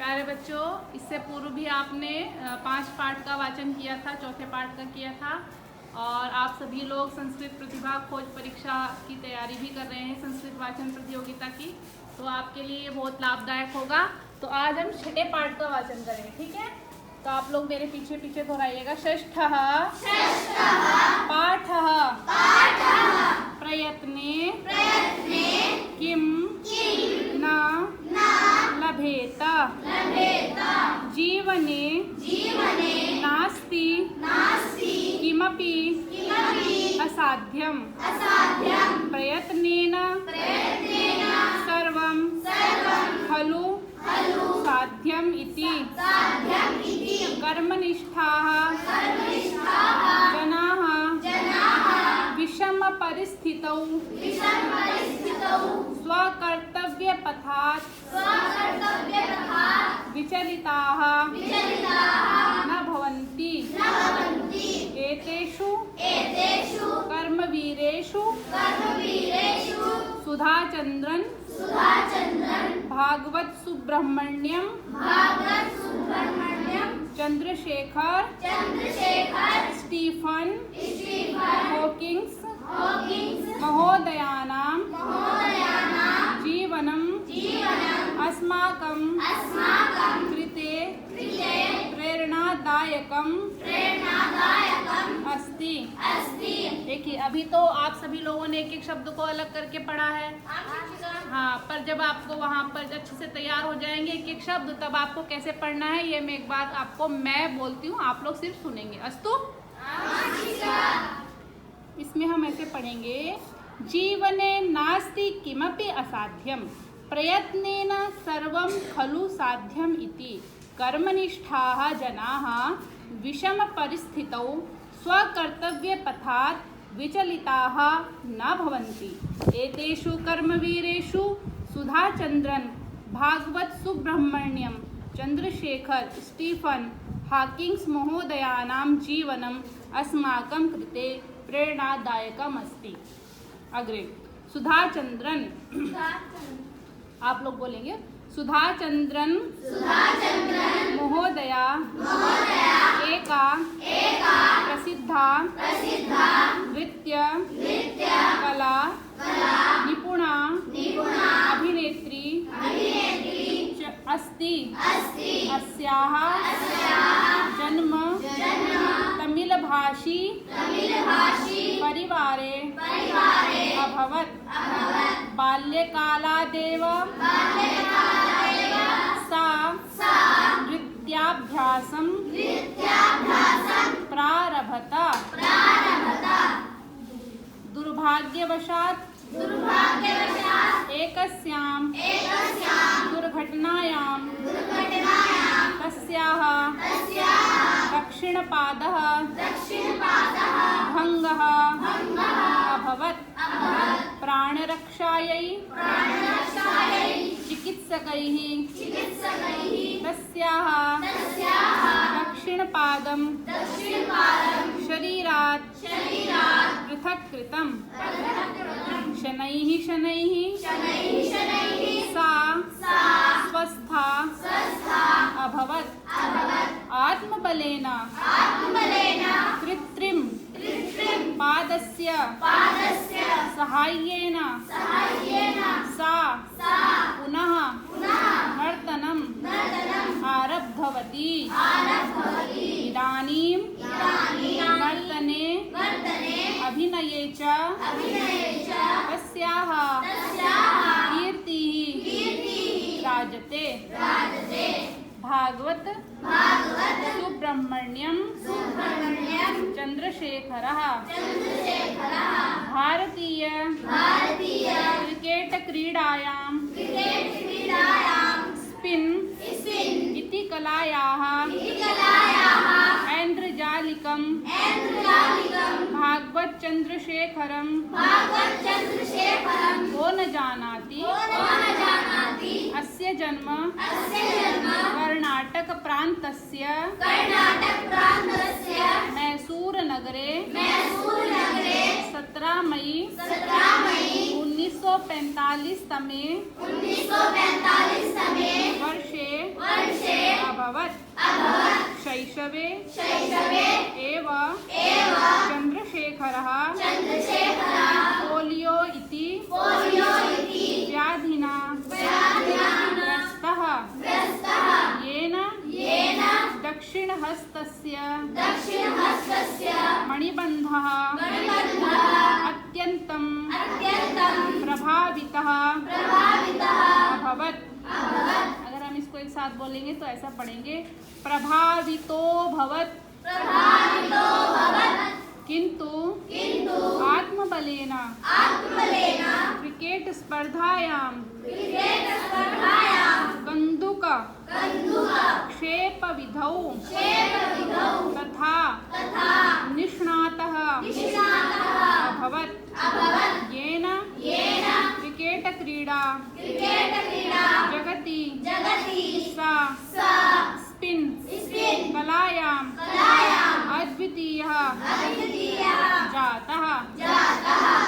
प्यारे बच्चों, इससे पूर्व भी आपने 5 पाठ का वाचन किया था, चौथे पाठ का किया था और आप सभी लोग संस्कृत प्रतिभा खोज परीक्षा की तैयारी भी कर रहे हैं संस्कृत वाचन प्रतियोगिता की, तो आपके लिए ये बहुत लाभदायक होगा। तो आज हम छठे पाठ का वाचन करेंगे, ठीक है? तो आप लोग मेरे पीछे पीछे दोहराइएगा। षष्ठः पाठः प्रयत्ने किम न लभेत जीवने नास्ति किमपि असाध्यं प्रयत्नेन सर्वं खलु साध्यम् इति कर्मनिष्ठाः जनाः विषमपरिस्थितौ स्वकर्तव्यपथात् विचलिताः न भवन्ति। एतेषु कर्मवीरेषु सुधाचन्द्रन् भागवत सुब्रह्मण्यम चंद्रशेखर स्टीफन हॉकिंस महोदयानां जीवनम् अस्माकं कृते प्रेरणादायकम् अस्ति। देखिए, अभी तो आप सभी लोगों ने एक एक शब्द को अलग करके पढ़ा है, हाँ, पर जब आपको वहाँ पर अच्छे से तैयार हो जाएंगे एक एक शब्द, तब आपको कैसे पढ़ना है ये मैं एक बार आपको मैं बोलती हूँ, आप लोग सिर्फ सुनेंगे। अस्तु? इसमें हम ऐसे पढ़ेंगे। जीवने नास्ति किमपि असाध्यम प्रयत्नेन सर्वं खलु साध्यम् इति कर्मनिष्ठाः जनाः विषमपरिस्थितौ स्वकर्तव्यपथात् विचलिताः न भवन्ति। एतेषु कर्मवीरेषु सुधाचन्द्रन् भागवत सुब्रह्मण्यम चंद्रशेखर स्टीफन हॉकिंस महोदयानां जीवनम् अस्माकं कृते प्रेरणादायकम् अस्ति। अग्रे सुधाचन्द्रन्, आप लोग बोलेंगे सुधाचन्द्रन् महोदया एका प्रसिद्धा नृत्य कला निपुणा अभिनेत्री अस्ति। अस्याः जन्म तमिलभाषी परिवारे अभवत्। बाल्यकालादेव सा नृत्याभ्यासं प्रारभत। दुर्भाग्यवशात् एकस्यां दुर्घटनायां तस्याः दक्षिणपादः भङ्गः अभवत्। प्राणरक्षायै चिकित्सकैः तस्याः दक्षिणपादं शरीरात् पृथक् कृतम्। शनैः सा स्वस्था अभवत्। आत्मबलेन कृत्रिम पादस्य साहाय्येन सा पुनः नर्तनम् आरब्धवती। इदानीं नर्तने अभिनये च तस्याः कीर्तिः राजते। भागवत सुब्रह्मण्यम चंद्रशेखरः भारतीय क्रिकेट क्रीडायां स्पिन इति कलायाः ऐन्द्रजालिकं भागवत चंद्रशेखरं को न जानाति। अस्य जन्म कर्णाटक प्रान्तस्य मैसूरनगरे 17 मई 1945 तमे वर्षे अभवत् शैशवे एव चन्द्रशेखरः पोलियो इति व्याधिना ग्रस्तः येन दक्षिणहस्तस्य मणिबन्धः अत्यन्तं प्रभावितः अभवत्। अगर हम इसको एक साथ बोलेंगे तो ऐसा पढ़ेंगे, प्रभावितो भवत् किंतु आत्मबलेन क्रिकेट स्पर्धायां कन्दुक क्षेपविधौ तथा निष्णातः अभवत् येन क्रिकेट क्रीडा जगति सा स्पिन कलायां अद्वितीयः जातः।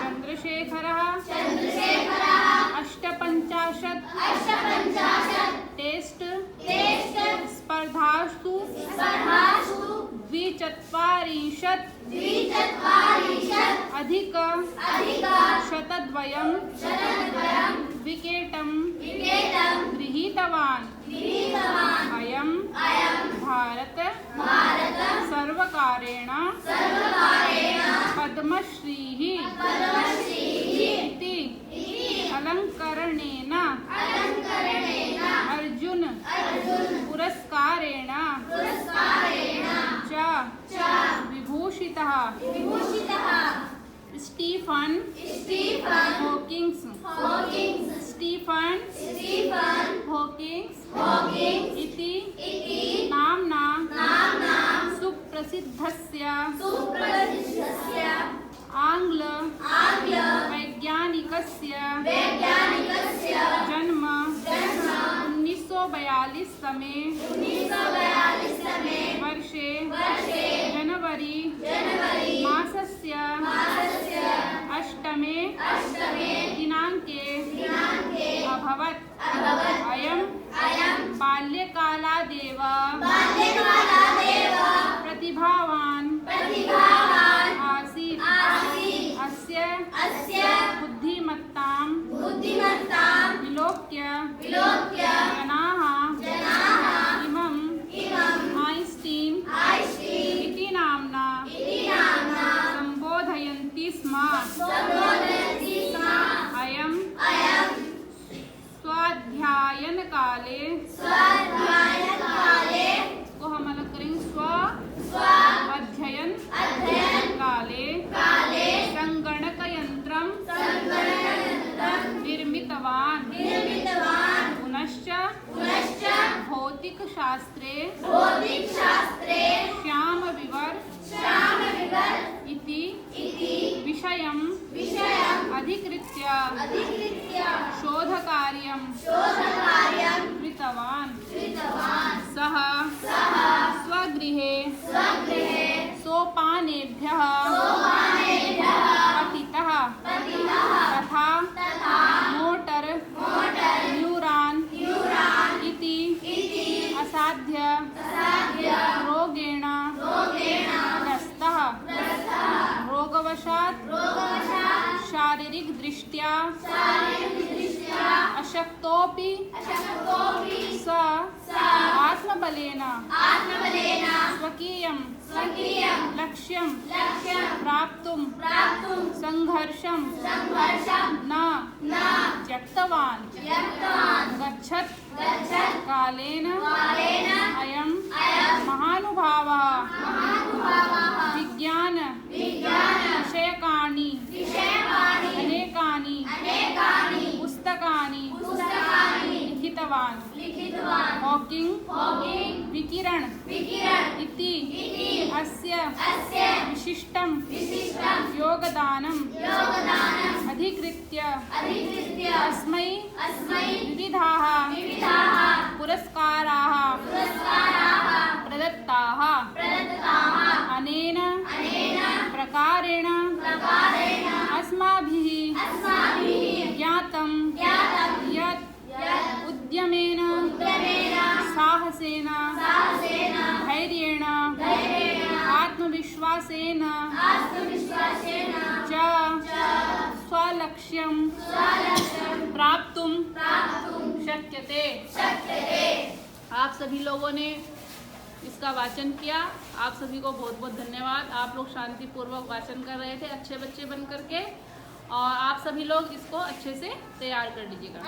चन्द्रशेखरः 58 टेस्ट स्पर्धासु 240 अधिक 102 विकेटं गृहीतवान्। अयं भारत सर्वकारेण पद्मश्रीः इति अलङ्करणेन अर्जुन पुरस्कारेण च विभूषितः। स्टीफन हॉकिंग्स इति नाम्ना सुप्रसिद्धस्य आंग्ल वैज्ञानिकस्य जन्म 1942 तमे वर्षे जनवरी मासस्य 8 दिनाङ्के अभवत्। अयं बाल्यकालादेव प्रतिभावान् आसीत्। अस्य बुद्धिमत्तां विलोक्य जनाः इमं आइन्स्टीन् इति नाम्ना सम्बोधयन्ति स्म। अयं स्वाध्यायन काले को हम अलग करेंगे, अध्ययन काले संगणक यंत्रं निर्मितवान्। पुनश्च भौतिकशास्त्रे श्यामविवर इति विषयम् अधिकृत्य शोधकार्यं कृतवान्। सः स्वगृहे सोपानेभ्यः पतितः तथा मोटर न्यूरान् इति असाध्य रोगेण ग्रस्तः। रोगवशात् शारीरिक दृष्ट्या अशक्तोपि स आत्मबलेन स्वकीयं लक्ष्यं प्राप्तुं संघर्षं न त्यक्तवान्। गच्छत् कालेन अयं महानुभावः विज्ञान विषयकानि अनेकानि पुस्तकानि लिखितवान्। हॉकिंग विकिरण इति अस्य विशिष्टं योगदानम् अधिकृत्य अस्मै विविधाः पुरस्काराः प्रदत्ताः। अनेन प्रकारेण अस्माभिः ज्ञातं यत् उद्यमेन साहसेन आत्मविश्वासेन च स्वलक्ष्यं प्राप्तुं शक्यते। आप सभी लोगों ने इसका वाचन किया। आप सभी को बहुत बहुत धन्यवाद। आप लोग शांतिपूर्वक वाचन कर रहे थे, अच्छे बच्चे बन करके, और आप सभी लोग इसको अच्छे से तैयार कर लीजिएगा।